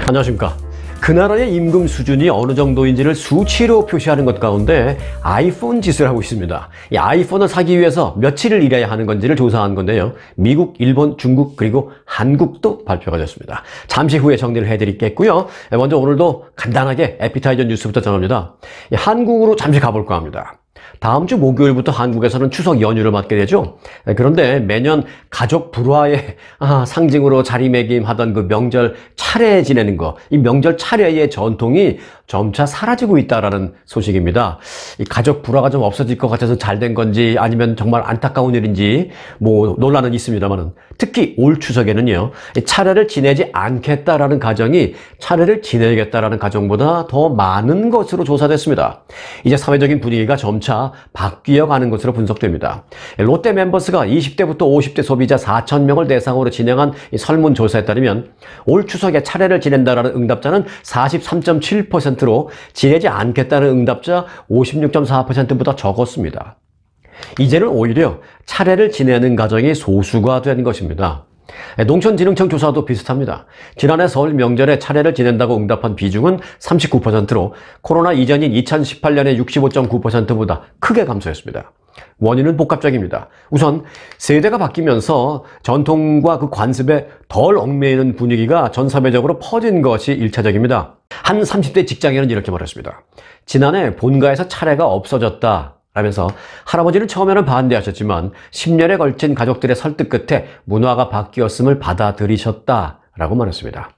안녕하십니까. 그 나라의 임금 수준이 어느 정도인지를 수치로 표시하는 것 가운데 아이폰 지수를 하고 있습니다. 이 아이폰을 사기 위해서 며칠을 일해야 하는 건지를 조사한 건데요. 미국, 일본, 중국 그리고 한국도 발표가 됐습니다. 잠시 후에 정리를 해드리겠고요. 먼저 오늘도 간단하게 에피타이저 뉴스부터 전합니다. 한국으로 잠시 가볼까 합니다. 다음 주 목요일부터 한국에서는 추석 연휴를 맞게 되죠. 그런데 매년 가족 불화의 상징으로 자리매김하던 그 명절 차례 지내는 거, 이 명절 차례의 전통이 점차 사라지고 있다라는 소식입니다. 이 가족 불화가 좀 없어질 것 같아서 잘 된 건지 아니면 정말 안타까운 일인지 논란은 있습니다만은, 특히 올 추석에는요, 차례를 지내지 않겠다라는 가정이 차례를 지내겠다라는 가정보다 더 많은 것으로 조사됐습니다. 이제 사회적인 분위기가 점차 바뀌어가는 것으로 분석됩니다. 롯데 멤버스가 20대부터 50대 소비자 4,000명을 대상으로 진행한 설문조사에 따르면 올 추석에 차례를 지낸다라는 응답자는 43.7%로 지내지 않겠다는 응답자 56.4%보다 적었습니다. 이제는 오히려 차례를 지내는 가정이 소수가 된 것입니다. 농촌진흥청 조사도 비슷합니다. 지난해 설 명절에 차례를 지낸다고 응답한 비중은 39%로 코로나 이전인 2018년의 65.9%보다 크게 감소했습니다. 원인은 복합적입니다. 우선 세대가 바뀌면서 전통과 그 관습에 덜 얽매이는 분위기가 전 사회적으로 퍼진 것이 1차적입니다. 한 30대 직장인은 이렇게 말했습니다. 지난해 본가에서 차례가 없어졌다 라면서 할아버지는 처음에는 반대하셨지만 10년에 걸친 가족들의 설득 끝에 문화가 바뀌었음을 받아들이셨다라고 말했습니다.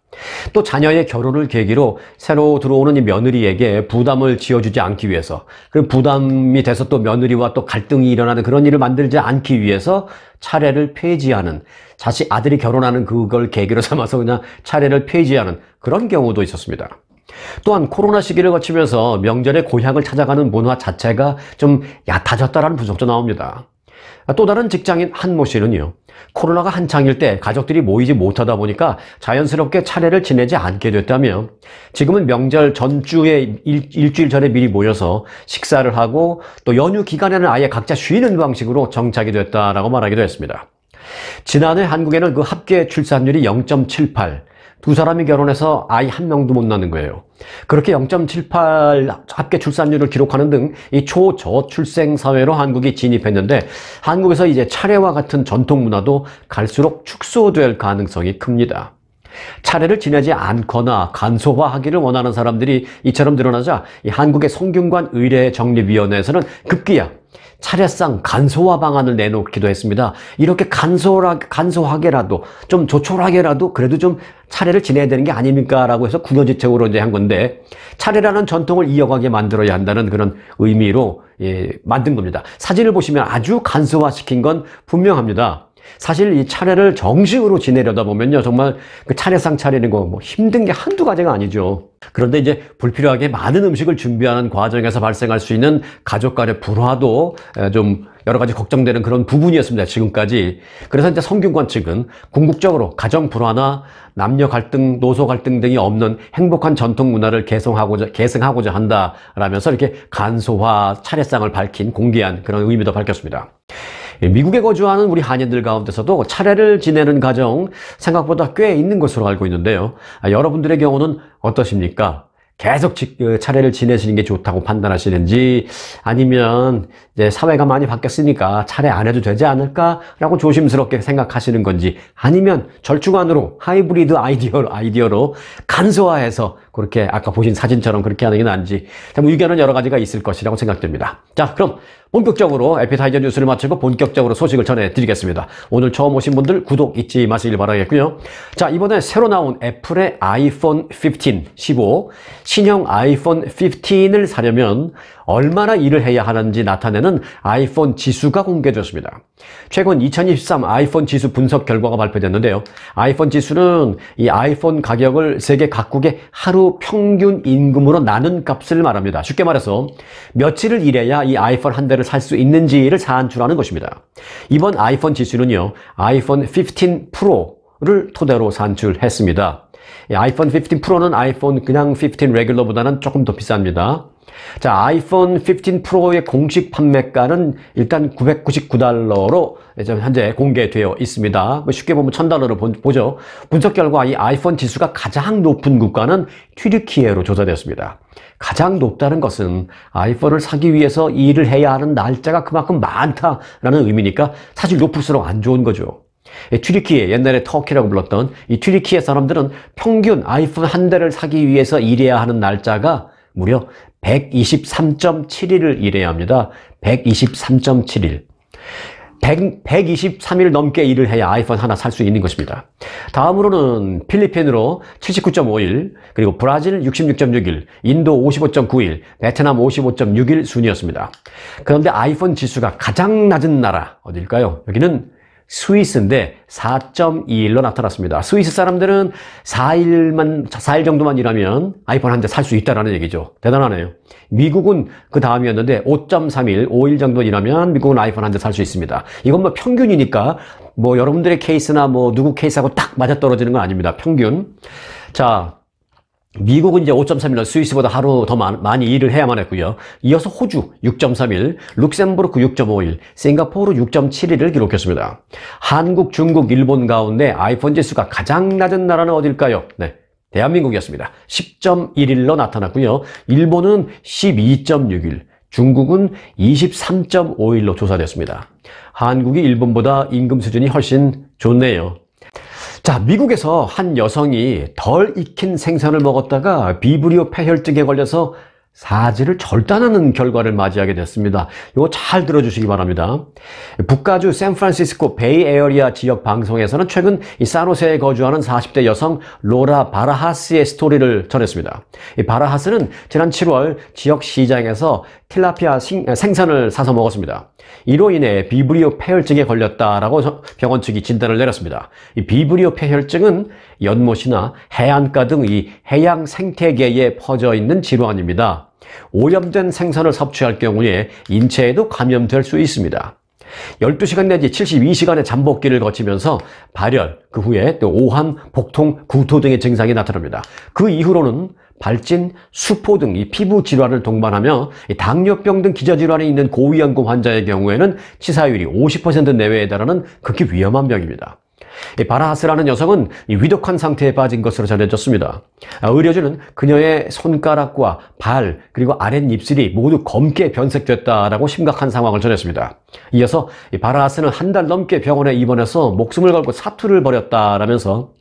또 자녀의 결혼을 계기로 새로 들어오는 이 며느리에게 부담을 지어주지 않기 위해서, 그 부담이 돼서 또 며느리와 또 갈등이 일어나는 그런 일을 만들지 않기 위해서 차례를 폐지하는, 자식 아들이 결혼하는 그걸 계기로 삼아서 그냥 차례를 폐지하는 그런 경우도 있었습니다. 또한 코로나 시기를 거치면서 명절에 고향을 찾아가는 문화 자체가 좀 얕아졌다라는 분석도 나옵니다. 또 다른 직장인 한모 씨는요, 코로나가 한창일 때 가족들이 모이지 못하다 보니까 자연스럽게 차례를 지내지 않게 됐다며, 지금은 명절 전주에 일주일 전에 미리 모여서 식사를 하고 또 연휴 기간에는 아예 각자 쉬는 방식으로 정착이 됐다라고 말하기도 했습니다. 지난해 한국에는 그 합계 출산율이 0.78, 두 사람이 결혼해서 아이 한 명도 못 낳는 거예요. 그렇게 0.78 합계 출산율을 기록하는 등 이 초저출생 사회로 한국이 진입했는데, 한국에서 이제 차례와 같은 전통 문화도 갈수록 축소될 가능성이 큽니다. 차례를 지내지 않거나 간소화하기를 원하는 사람들이 이처럼 늘어나자 이 한국의 성균관 의례정립위원회에서는 급기야 차례상 간소화 방안을 내놓기도 했습니다. 이렇게 간소하게라도 좀 조촐하게라도 그래도 좀 차례를 지내야 되는 게 아닙니까? 라고 해서 구조지책으로 이제 한 건데, 차례라는 전통을 이어가게 만들어야 한다는 그런 의미로 만든 겁니다. 사진을 보시면 아주 간소화시킨 건 분명합니다. 사실 이 차례를 정식으로 지내려다 보면요, 정말 그 차례상 차리는 거 힘든 게 한두 가지가 아니죠. 그런데 이제 불필요하게 많은 음식을 준비하는 과정에서 발생할 수 있는 가족 간의 불화도 좀 여러 가지 걱정되는 그런 부분이었습니다, 지금까지. 그래서 이제 성균관 측은 궁극적으로 가정 불화나 남녀 갈등, 노소 갈등 등이 없는 행복한 전통 문화를 계승하고자 한다라면서 이렇게 간소화 차례상을 공개한 그런 의미도 밝혔습니다. 미국에 거주하는 우리 한인들 가운데서도 차례를 지내는 가정 생각보다 꽤 있는 것으로 알고 있는데요. 여러분들의 경우는 어떠십니까? 계속 차례를 지내시는 게 좋다고 판단하시는지, 아니면 이제 사회가 많이 바뀌었으니까 차례 안 해도 되지 않을까라고 조심스럽게 생각하시는 건지, 아니면 절충안으로 하이브리드 아이디어로 간소화해서 그렇게 아까 보신 사진처럼 그렇게 하는 게 나은지, 의견은 여러 가지가 있을 것이라고 생각됩니다. 자, 그럼 본격적으로 에피타이저 뉴스를 마치고 본격적으로 소식을 전해드리겠습니다. 오늘 처음 오신 분들 구독 잊지 마시길 바라겠고요. 자, 이번에 새로 나온 애플의 아이폰 15 신형 아이폰 15을 사려면 얼마나 일을 해야 하는지 나타내는 아이폰 지수가 공개되었습니다. 최근 2023 아이폰 지수 분석 결과가 발표됐는데요. 아이폰 지수는 이 아이폰 가격을 세계 각국의 하루 평균 임금으로 나눈 값을 말합니다. 쉽게 말해서 며칠을 일해야 이 아이폰 한 대를 살 수 있는지를 산출하는 것입니다. 이번 아이폰 지수는요, 아이폰 15 프로를 토대로 산출했습니다. 아이폰 15 프로는 아이폰 그냥 15 레귤러보다는 조금 더 비쌉니다. 자, 아이폰 15 프로의 공식 판매가는 일단 $999로 현재 공개되어 있습니다. 쉽게 보면 $1000로 보죠. 분석 결과 이 아이폰 지수가 가장 높은 국가는 튀르키예로 조사되었습니다. 가장 높다는 것은 아이폰을 사기 위해서 일을 해야 하는 날짜가 그만큼 많다라는 의미니까 사실 높을수록 안 좋은 거죠. 튀르키예, 옛날에 터키라고 불렀던 이 튀르키예 사람들은 평균 아이폰 한 대를 사기 위해서 일해야 하는 날짜가 무려 123.7일을 일해야 합니다. 123.7일. 123일 넘게 일을 해야 아이폰 하나 살 수 있는 것입니다. 다음으로는 필리핀으로 79.5일, 그리고 브라질 66.6일, 인도 55.9일, 베트남 55.6일 순이었습니다. 그런데 아이폰 지수가 가장 낮은 나라 어딜까요? 여기는 스위스인데 4.21로 나타났습니다. 스위스 사람들은 4일 정도만 일하면 아이폰 한 대 살 수 있다는 얘기죠. 대단하네요. 미국은 그 다음이었는데 5.31, 5일 정도 일하면 미국은 아이폰 한 대 살 수 있습니다. 이건 뭐 평균이니까 뭐 여러분들의 케이스나 뭐 누구 케이스하고 딱 맞아떨어지는 건 아닙니다. 평균. 자, 미국은 이제 5.31로 스위스보다 하루 더 많이 일을 해야만 했고요. 이어서 호주 6.31, 룩셈부르크 6.51, 싱가포르 6.71을 기록했습니다. 한국, 중국, 일본 가운데 아이폰 지수가 가장 낮은 나라는 어딜까요? 네, 대한민국이었습니다. 10.11로 나타났고요. 일본은 12.61, 중국은 23.51로 조사됐습니다. 한국이 일본보다 임금 수준이 훨씬 좋네요. 자, 미국에서 한 여성이 덜 익힌 생선을 먹었다가 비브리오 폐혈증에 걸려서 사지를 절단하는 결과를 맞이하게 됐습니다. 이거 잘 들어주시기 바랍니다. 북가주 샌프란시스코 베이에어리아 지역 방송에서는 최근 이 산호세에 거주하는 40대 여성 로라 바라하스의 스토리를 전했습니다. 이 바라하스는 지난 7월 지역 시장에서 틸라피아 생선을 사서 먹었습니다. 이로 인해 비브리오 폐혈증에 걸렸다라고 병원 측이 진단을 내렸습니다. 이 비브리오 폐혈증은 연못이나 해안가 등 이 해양 생태계에 퍼져 있는 질환입니다. 오염된 생선을 섭취할 경우에 인체에도 감염될 수 있습니다. 12시간 내지 72시간의 잠복기를 거치면서 발열, 그 후에 또 오한, 복통, 구토 등의 증상이 나타납니다. 그 이후로는 발진, 수포 등 이 피부 질환을 동반하며 당뇨병 등 기저질환이 있는 고위험군 환자의 경우에는 치사율이 50% 내외에 달하는 극히 위험한 병입니다. 바라하스라는 여성은 위독한 상태에 빠진 것으로 전해졌습니다. 의료진은 그녀의 손가락과 발 그리고 아랫입술이 모두 검게 변색됐다라고 심각한 상황을 전했습니다. 이어서 바라하스는 한 달 넘게 병원에 입원해서 목숨을 걸고 사투를 벌였다라면서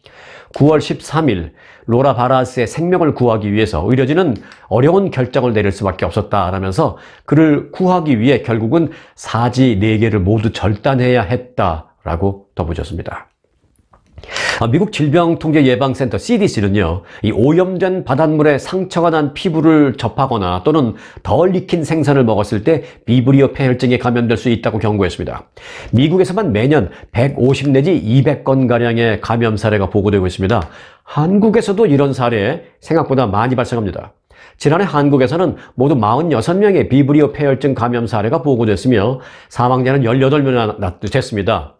9월 13일 로라 바라하스의 생명을 구하기 위해서 의료진은 어려운 결정을 내릴 수밖에 없었다라면서 그를 구하기 위해 결국은 사지 4개를 모두 절단해야 했다라고 덧붙였습니다. 미국 질병통제예방센터 CDC는요, 이 오염된 바닷물에 상처가 난 피부를 접하거나 또는 덜 익힌 생선을 먹었을 때 비브리오 폐혈증에 감염될 수 있다고 경고했습니다. 미국에서만 매년 150 내지 200건가량의 감염 사례가 보고되고 있습니다. 한국에서도 이런 사례 생각보다 많이 발생합니다. 지난해 한국에서는 모두 46명의 비브리오 폐혈증 감염 사례가 보고됐으며 사망자는 18명이나 됐습니다.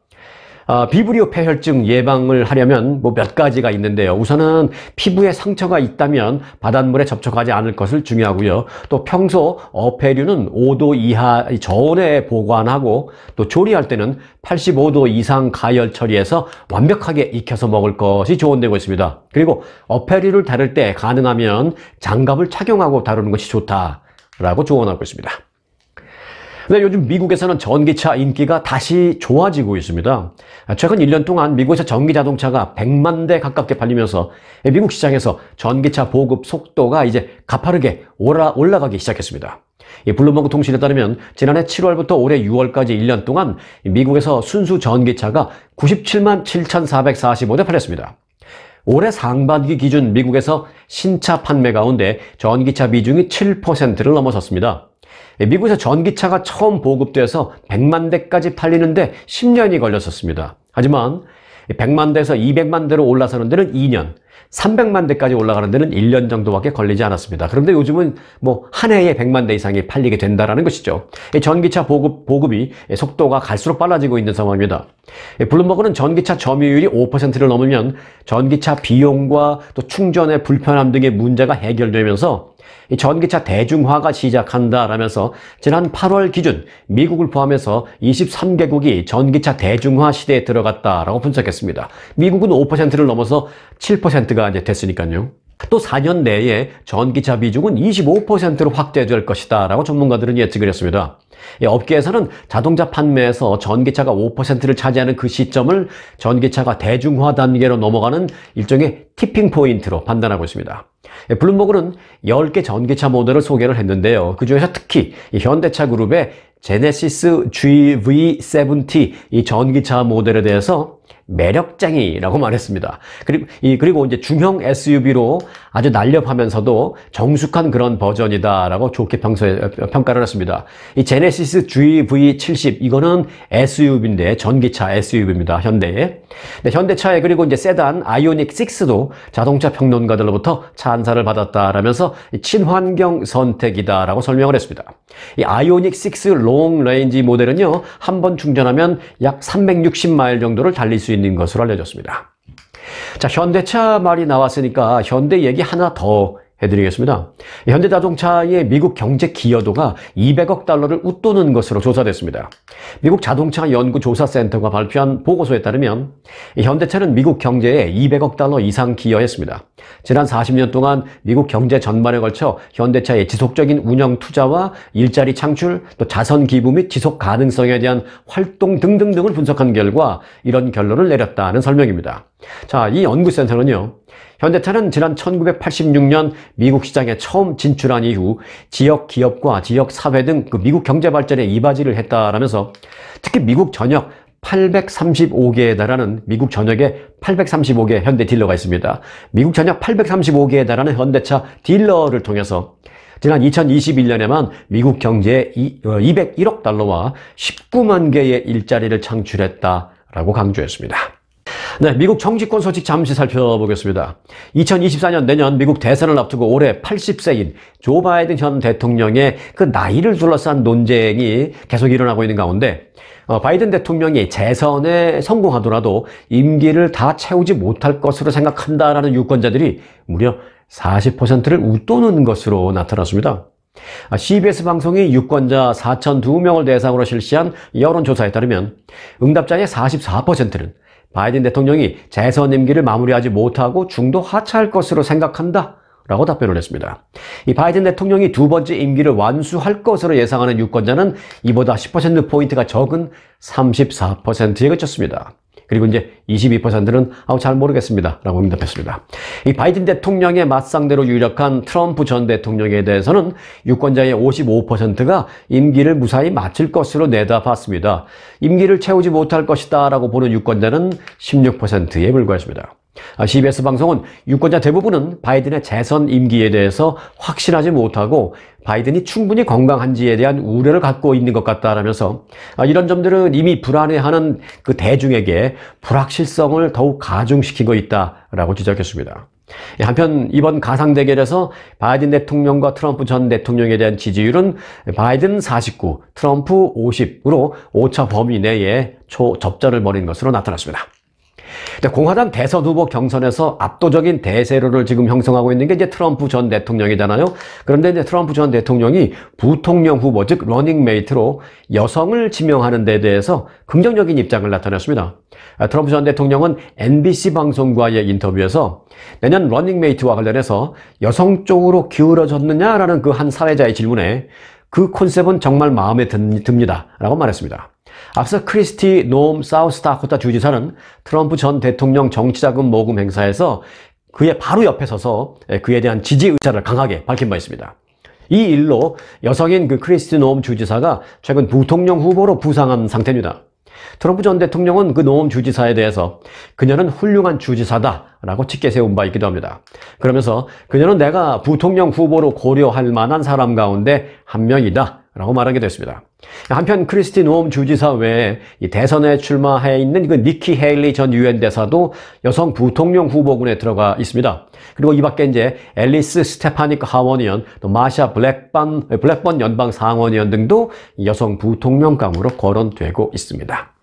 비브리오 폐혈증 예방을 하려면 몇 가지가 있는데요. 우선은 피부에 상처가 있다면 바닷물에 접촉하지 않을 것을 중요하고요. 또 평소 어패류는 5도 이하 저온에 보관하고 또 조리할 때는 85도 이상 가열 처리해서 완벽하게 익혀서 먹을 것이 조언되고 있습니다. 그리고 어패류를 다룰 때 가능하면 장갑을 착용하고 다루는 것이 좋다라고 조언하고 있습니다. 근데 요즘 미국에서는 전기차 인기가 다시 좋아지고 있습니다. 최근 1년 동안 미국에서 전기 자동차가 100만 대 가깝게 팔리면서 미국 시장에서 전기차 보급 속도가 이제 가파르게 올라가기 시작했습니다. 블룸버그 통신에 따르면 지난해 7월부터 올해 6월까지 1년 동안 미국에서 순수 전기차가 97만 7,445대 팔렸습니다. 올해 상반기 기준 미국에서 신차 판매 가운데 전기차 비중이 7%를 넘어섰습니다. 미국에서 전기차가 처음 보급돼서 100만 대까지 팔리는데 10년이 걸렸었습니다. 하지만 100만 대에서 200만 대로 올라서는 데는 2년, 300만 대까지 올라가는 데는 1년 정도밖에 걸리지 않았습니다. 그런데 요즘은 한 해에 100만 대 이상이 팔리게 된다는 것이죠. 전기차 보급이 속도가 갈수록 빨라지고 있는 상황입니다. 블룸버그는 전기차 점유율이 5%를 넘으면 전기차 비용과 또 충전의 불편함 등의 문제가 해결되면서 이 전기차 대중화가 시작한다라면서 지난 8월 기준 미국을 포함해서 23개국이 전기차 대중화 시대에 들어갔다라고 분석했습니다. 미국은 5%를 넘어서 7%가 이제 됐으니까요. 또 4년 내에 전기차 비중은 25%로 확대될 것이다 라고 전문가들은 예측을 했습니다. 업계에서는 자동차 판매에서 전기차가 5%를 차지하는 그 시점을 전기차가 대중화 단계로 넘어가는 일종의 티핑 포인트로 판단하고 있습니다. 블룸버그는 10개 전기차 모델을 소개를 했는데요. 그중에서 특히 현대차 그룹의 제네시스 GV70 이 전기차 모델에 대해서 매력쟁이라고 말했습니다. 그리고 이제 중형 SUV로 아주 날렵하면서도 정숙한 그런 버전이다라고 좋게 평가를 했습니다. 이 제네시스 GV70 이거는 SUV인데 전기차 SUV입니다. 현대의. 네, 현대차의 그리고 이제 세단 아이오닉 6도 자동차 평론가들로부터 찬사를 받았다라면서 친환경 선택이다라고 설명을 했습니다. 이 아이오닉 6 롱 레인지 모델은요, 한 번 충전하면 약 360마일 정도를 달릴 수 있는 것으로 알려졌습니다. 자, 현대차 말이 나왔으니까 현대 얘기 하나 더 해드리겠습니다. 현대자동차의 미국 경제 기여도가 200억 달러를 웃도는 것으로 조사됐습니다. 미국 자동차 연구조사센터가 발표한 보고서에 따르면 현대차는 미국 경제에 200억 달러 이상 기여했습니다. 지난 40년 동안 미국 경제 전반에 걸쳐 현대차의 지속적인 운영 투자와 일자리 창출, 또 자선 기부 및 지속 가능성에 대한 활동 등등등을 분석한 결과 이런 결론을 내렸다는 설명입니다. 자, 이 연구센터는요, 현대차는 지난 1986년 미국 시장에 처음 진출한 이후 지역 기업과 지역 사회 등 그 미국 경제 발전에 이바지를 했다라면서 특히 미국 전역 835개에 달하는 미국 전역에 835개 현대 딜러가 있습니다. 미국 전역 835개에 달하는 현대차 딜러를 통해서 지난 2021년에만 미국 경제에 201억 달러와 19만 개의 일자리를 창출했다라고 강조했습니다. 네, 미국 정치권 소식 잠시 살펴보겠습니다. 2024년 내년 미국 대선을 앞두고 올해 80세인 조 바이든 현 대통령의 그 나이를 둘러싼 논쟁이 계속 일어나고 있는 가운데 바이든 대통령이 재선에 성공하더라도 임기를 다 채우지 못할 것으로 생각한다라는 유권자들이 무려 40%를 웃도는 것으로 나타났습니다. CBS 방송이 유권자 4,002명을 대상으로 실시한 여론조사에 따르면 응답자의 44%는 바이든 대통령이 재선 임기를 마무리하지 못하고 중도 하차할 것으로 생각한다 라고 답변을 했습니다. 이 바이든 대통령이 두 번째 임기를 완수할 것으로 예상하는 유권자는 이보다 10%포인트가 적은 34%에 그쳤습니다. 그리고 이제 22%는 잘 모르겠습니다 라고 응답했습니다. 이 바이든 대통령의 맞상대로 유력한 트럼프 전 대통령에 대해서는 유권자의 55%가 임기를 무사히 마칠 것으로 내다봤습니다. 임기를 채우지 못할 것이다 라고 보는 유권자는 16%에 불과했습니다. CBS 방송은 유권자 대부분은 바이든의 재선 임기에 대해서 확신하지 못하고 바이든이 충분히 건강한지에 대한 우려를 갖고 있는 것 같다라면서 이런 점들은 이미 불안해하는 그 대중에게 불확실성을 더욱 가중시키고 있다라고 지적했습니다. 한편 이번 가상 대결에서 바이든 대통령과 트럼프 전 대통령에 대한 지지율은 바이든 49, 트럼프 50으로 오차 범위 내에 초접전을 벌인 것으로 나타났습니다. 공화당 대선 후보 경선에서 압도적인 대세로를 지금 형성하고 있는 게 이제 트럼프 전 대통령이잖아요. 그런데 이제 트럼프 전 대통령이 부통령 후보, 즉 러닝메이트로 여성을 지명하는 데 대해서 긍정적인 입장을 나타냈습니다. 트럼프 전 대통령은 NBC 방송과의 인터뷰에서 내년 러닝메이트와 관련해서 여성 쪽으로 기울어졌느냐라는 그 한 사회자의 질문에 그 콘셉트는 정말 마음에 듭니다 라고 말했습니다. 앞서 크리스티 노엄 사우스다코타 주지사는 트럼프 전 대통령 정치자금 모금 행사에서 그의 바로 옆에 서서 그에 대한 지지 의사를 강하게 밝힌 바 있습니다. 이 일로 여성인 그 크리스티 노엄 주지사가 최근 부통령 후보로 부상한 상태입니다. 트럼프 전 대통령은 그 노엄 주지사에 대해서 그녀는 훌륭한 주지사다라고 짙게 세운 바 있기도 합니다. 그러면서 그녀는 내가 부통령 후보로 고려할 만한 사람 가운데 한 명이다 라고 말하기도 했습니다. 한편 크리스티 노엄 주지사 외에 이 대선에 출마해 있는 그 니키 헤일리 전 유엔 대사도 여성 부통령 후보군에 들어가 있습니다. 그리고 이 밖에 이제 앨리스 스테파닉 하원 의원, 또 마샤 블랙번 연방 상원 의원 등도 여성 부통령감으로 거론되고 있습니다.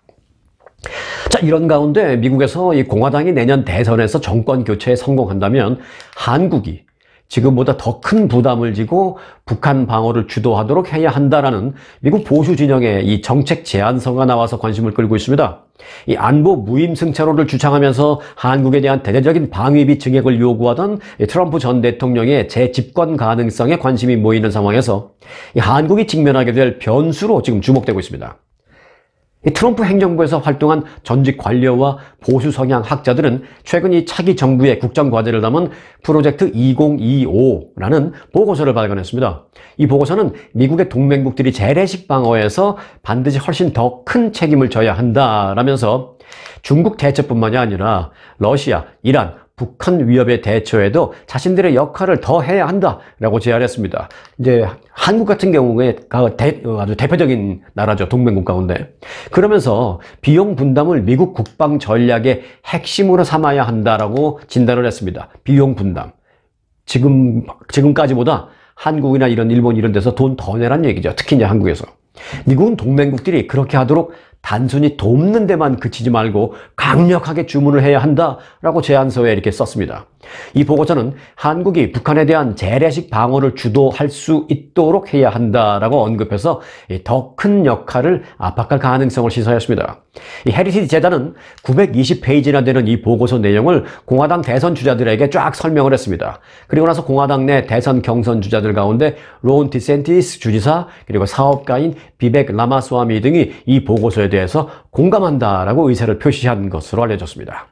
자, 이런 가운데 미국에서 이 공화당이 내년 대선에서 정권 교체에 성공한다면 한국이 지금보다 더 큰 부담을 지고 북한 방어를 주도하도록 해야 한다라는 미국 보수 진영의 이 정책 제안서가 나와서 관심을 끌고 있습니다. 이 안보 무임승차로를 주창하면서 한국에 대한 대대적인 방위비 증액을 요구하던 트럼프 전 대통령의 재집권 가능성에 관심이 모이는 상황에서 이 한국이 직면하게 될 변수로 지금 주목되고 있습니다. 트럼프 행정부에서 활동한 전직 관료와 보수 성향 학자들은 최근 이 차기 정부의 국정과제를 담은 프로젝트 2025라는 보고서를 발간했습니다. 이 보고서는 미국의 동맹국들이 재래식 방어에서 반드시 훨씬 더 큰 책임을 져야 한다라면서 중국 대처뿐만이 아니라 러시아, 이란, 북한 위협에 대처에도 자신들의 역할을 더 해야 한다라고 제안했습니다. 이제 한국 같은 경우에 아주 대표적인 나라죠. 동맹국 가운데. 그러면서 비용 분담을 미국 국방 전략의 핵심으로 삼아야 한다라고 진단을 했습니다. 비용 분담. 지금까지보다 한국이나 일본 이런 데서 돈 더 내란 얘기죠. 특히 이제 한국에서. 미국은 동맹국들이 그렇게 하도록 단순히 돕는 데만 그치지 말고 강력하게 주문을 해야 한다라고 제안서에 이렇게 썼습니다. 이 보고서는 한국이 북한에 대한 재래식 방어를 주도할 수 있도록 해야 한다라고 언급해서 더 큰 역할을 압박할 가능성을 시사했습니다. 이 헤리티지 재단은 920페이지나 되는 이 보고서 내용을 공화당 대선 주자들에게 쫙 설명을 했습니다. 그리고 나서 공화당 내 대선 경선 주자들 가운데 론 디센티스 주지사 그리고 사업가인 비벡 라마스와미 등이 이 보고서에 대해서 공감한다라고 의사를 표시한 것으로 알려졌습니다.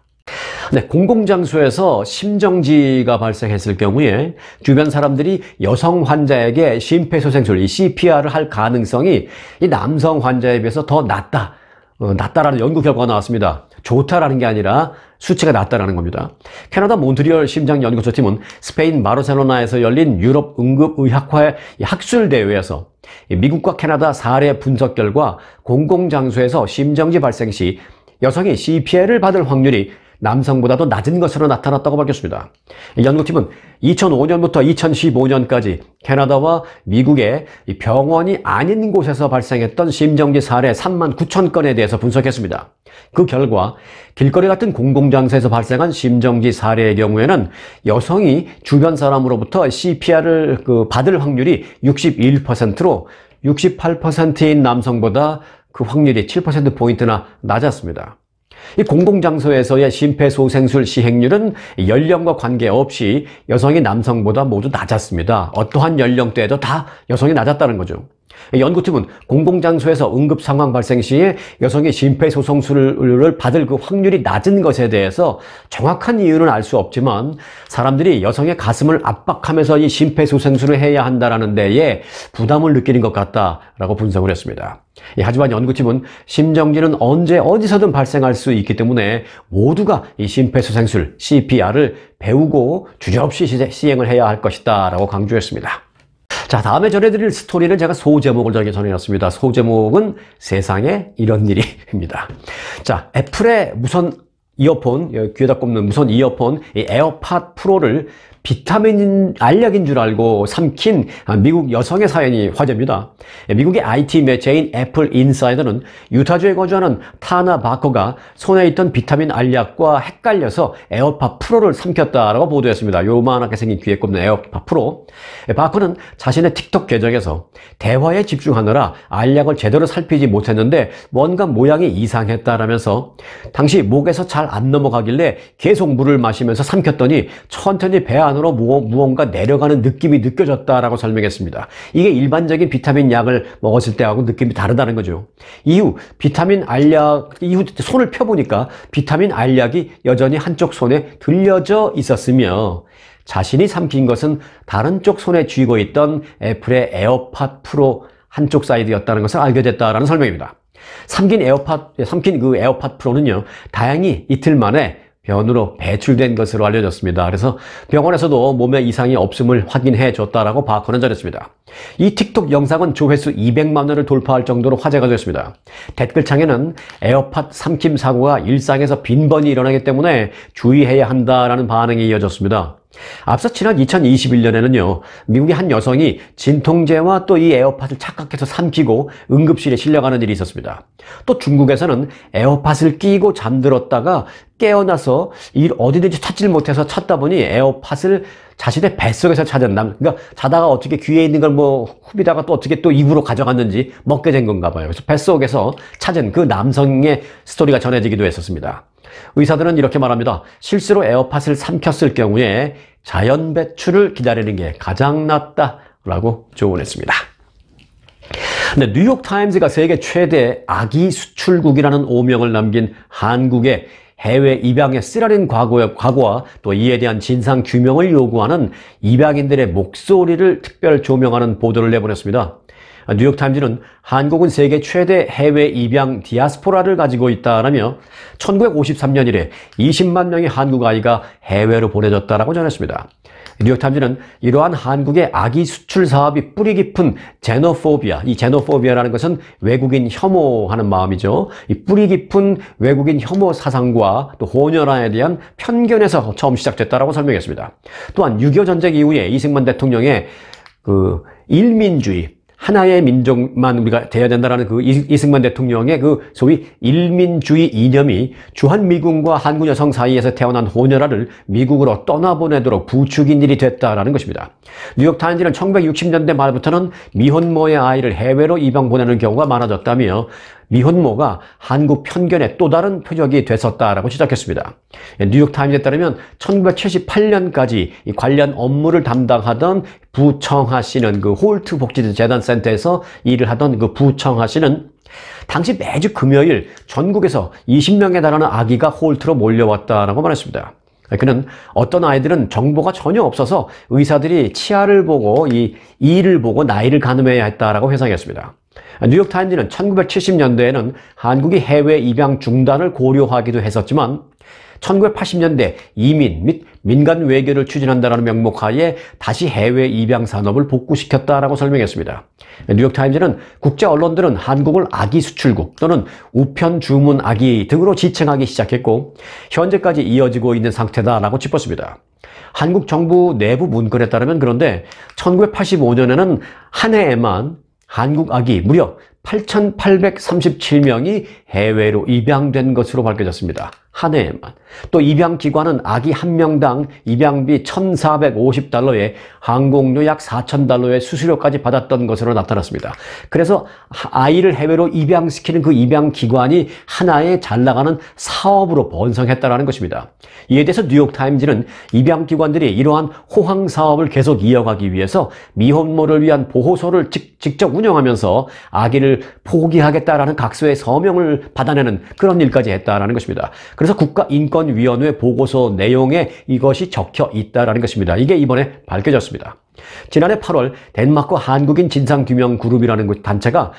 네, 공공장소에서 심정지가 발생했을 경우에 주변 사람들이 여성 환자에게 심폐소생술, 이 CPR을 할 가능성이 이 남성 환자에 비해서 더 낮다라는 연구 결과가 나왔습니다. 좋다라는 게 아니라 수치가 낮다라는 겁니다. 캐나다 몬트리올 심장연구소팀은 스페인 바르셀로나에서 열린 유럽 응급의학화의 학술대회에서 미국과 캐나다 사례 분석 결과 공공장소에서 심정지 발생 시 여성이 CPR을 받을 확률이 남성보다도 낮은 것으로 나타났다고 밝혔습니다. 연구팀은 2005년부터 2015년까지 캐나다와 미국의 병원이 아닌 곳에서 발생했던 심정지 사례 39,000건에 대해서 분석했습니다. 그 결과 길거리 같은 공공장소에서 발생한 심정지 사례의 경우에는 여성이 주변 사람으로부터 CPR을 받을 확률이 61%로 68%인 남성보다 그 확률이 7%포인트나 낮았습니다. 이 공공장소에서의 심폐소생술 시행률은 연령과 관계없이 여성이 남성보다 모두 낮았습니다. 어떠한 연령대에도 다 여성이 낮았다는 거죠. 연구팀은 공공장소에서 응급 상황 발생 시에 여성이 심폐소생술을 받을 그 확률이 낮은 것에 대해서 정확한 이유는 알 수 없지만 사람들이 여성의 가슴을 압박하면서 이 심폐소생술을 해야 한다는 데에 부담을 느끼는 것 같다라고 분석을 했습니다. 하지만 연구팀은 심정지는 언제 어디서든 발생할 수 있기 때문에 모두가 이 심폐소생술 CPR을 배우고 주저없이 시행을 해야 할 것이다 라고 강조했습니다. 자, 다음에 전해드릴 스토리는 제가 소제목을 전해놨습니다. 소제목은 세상에 이런 일이입니다. 자, 애플의 무선 이어폰, 귀에다 꼽는 무선 이어폰, 이 에어팟 프로를 비타민 알약인 줄 알고 삼킨 미국 여성의 사연이 화제입니다. 미국의 IT 매체인 애플 인사이더는 유타주에 거주하는 타나 바커가 손에 있던 비타민 알약과 헷갈려서 에어팟 프로를 삼켰다라고 보도했습니다. 요만하게 생긴 귀에 꼽는 에어팟 프로. 바커는 자신의 틱톡 계정에서 대화에 집중하느라 알약을 제대로 살피지 못했는데 뭔가 모양이 이상했다라면서 당시 목에서 잘 안 넘어가길래 계속 물을 마시면서 삼켰더니 천천히 배 안으로 무언가 내려가는 느낌이 느껴졌다라고 설명했습니다. 이게 일반적인 비타민 약을 먹었을 때하고 느낌이 다르다는 거죠. 이후 손을 펴보니까 비타민 알약이 여전히 한쪽 손에 들려져 있었으며 자신이 삼킨 것은 다른 쪽 손에 쥐고 있던 애플의 에어팟 프로 한쪽 사이드였다는 것을 알게 됐다라는 설명입니다. 삼킨 그 에어팟 프로는요, 다행히 이틀 만에 변으로 배출된 것으로 알려졌습니다. 그래서 병원에서도 몸에 이상이 없음을 확인해 줬다라고 바커는 전했습니다. 이 틱톡 영상은 조회수 200만 회를 돌파할 정도로 화제가 됐습니다. 댓글창에는 에어팟 삼킴 사고가 일상에서 빈번히 일어나기 때문에 주의해야 한다라는 반응이 이어졌습니다. 앞서 지난 2021년에는요, 미국의 한 여성이 진통제와 또 이 에어팟을 착각해서 삼키고 응급실에 실려가는 일이 있었습니다. 또 중국에서는 에어팟을 끼고 잠들었다가 깨어나서 어디든지 찾질 못해서 찾다 보니 에어팟을 자신의 뱃속에서 찾은 그러니까 자다가 어떻게 귀에 있는 걸 후비다가 또 어떻게 또 입으로 가져갔는지 먹게 된 건가 봐요. 그래서 뱃속에서 찾은 그 남성의 스토리가 전해지기도 했었습니다. 의사들은 이렇게 말합니다. 실수로 에어팟을 삼켰을 경우에 자연 배출을 기다리는 게 가장 낫다라고 조언했습니다. 근데 뉴욕타임즈가 세계 최대 아기 수출국이라는 오명을 남긴 한국의 해외 입양의 쓰라린 과거와 또 이에 대한 진상 규명을 요구하는 입양인들의 목소리를 특별 조명하는 보도를 내보냈습니다. 뉴욕타임즈는 한국은 세계 최대 해외 입양 디아스포라를 가지고 있다라며 1953년 이래 20만 명의 한국 아이가 해외로 보내졌다라고 전했습니다. 뉴욕타임즈는 이러한 한국의 아기 수출 사업이 뿌리 깊은 제노포비아, 이 제노포비아라는 것은 외국인 혐오하는 마음이죠. 이 뿌리 깊은 외국인 혐오 사상과 또 혼혈아에 대한 편견에서 처음 시작됐다라고 설명했습니다. 또한 6.25 전쟁 이후에 이승만 대통령의 그 일민주의, 하나의 민족만 우리가 돼야 된다라는 그 이승만 대통령의 그 소위 일민주의 이념이 주한미군과 한국 여성 사이에서 태어난 혼혈아를 미국으로 떠나보내도록 부추긴 일이 됐다라는 것입니다. 뉴욕타임즈는 1960년대 말부터는 미혼모의 아이를 해외로 입양 보내는 경우가 많아졌다며 미혼모가 한국 편견의 또 다른 표적이 됐었다라고 지적했습니다. 뉴욕타임즈에 따르면 1978년까지 이 관련 업무를 담당하던 부청하 씨는 그 홀트 복지재단센터에서 일을 하던 그 부청하 씨는 당시 매주 금요일 전국에서 20명에 달하는 아기가 홀트로 몰려왔다라고 말했습니다. 그는 어떤 아이들은 정보가 전혀 없어서 의사들이 치아를 보고 이를 보고 나이를 가늠해야 했다라고 회상했습니다. 뉴욕타임즈는 1970년대에는 한국이 해외 입양 중단을 고려하기도 했었지만 1980년대 이민 및 민간 외교를 추진한다는 명목하에 다시 해외 입양 산업을 복구시켰다라고 설명했습니다. 뉴욕타임즈는 국제 언론들은 한국을 아기 수출국 또는 우편 주문 아기 등으로 지칭하기 시작했고 현재까지 이어지고 있는 상태다라고 짚었습니다. 한국 정부 내부 문건에 따르면 그런데 1985년에는 한 해에만 한국 아기 무려 8,837명이 해외로 입양된 것으로 밝혀졌습니다. 한 해에만. 또 입양기관은 아기 한 명당 입양비 1,450달러에 항공료 약 4,000달러의 수수료까지 받았던 것으로 나타났습니다. 그래서 아이를 해외로 입양시키는 그 입양기관이 하나의 잘 나가는 사업으로 번성했다는 것입니다. 이에 대해서 뉴욕타임즈는 입양기관들이 이러한 호황 사업을 계속 이어가기 위해서 미혼모를 위한 보호소를 직접 운영하면서 아기를 포기하겠다라는 각서의 서명을 받아내는 그런 일까지 했다라는 것입니다. 그래서 국가인권위원회 보고서 내용에 이것이 적혀 있다라는 것입니다. 이게 이번에 밝혀졌습니다. 지난해 8월 덴마크 한국인 진상규명그룹이라는 단체가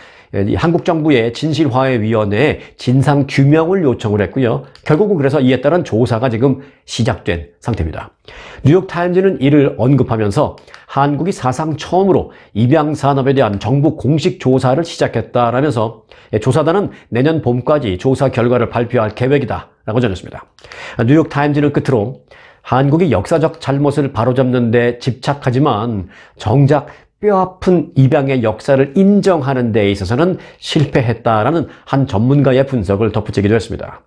한국 정부의 진실화해위원회에 진상규명을 요청을 했고요. 결국은 그래서 이에 따른 조사가 지금 시작된 상태입니다. 뉴욕타임즈는 이를 언급하면서 한국이 사상 처음으로 입양산업에 대한 정부 공식 조사를 시작했다라면서 조사단은 내년 봄까지 조사 결과를 발표할 계획이다 라고 전했습니다. 뉴욕타임즈는 끝으로 한국이 역사적 잘못을 바로잡는 데 집착하지만 정작 뼈아픈 입양의 역사를 인정하는 데 있어서는 실패했다라는 한 전문가의 분석을 덧붙이기도 했습니다.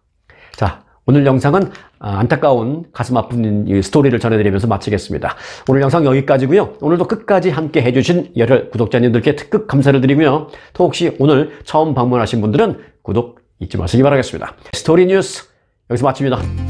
자, 오늘 영상은 안타까운 가슴 아픈 스토리를 전해드리면서 마치겠습니다. 오늘 영상 여기까지고요. 오늘도 끝까지 함께 해주신 열혈 구독자님들께 특급 감사를 드리고요. 또 혹시 오늘 처음 방문하신 분들은 구독 잊지 마시기 바라겠습니다. 스토리 뉴스 여기서 마칩니다.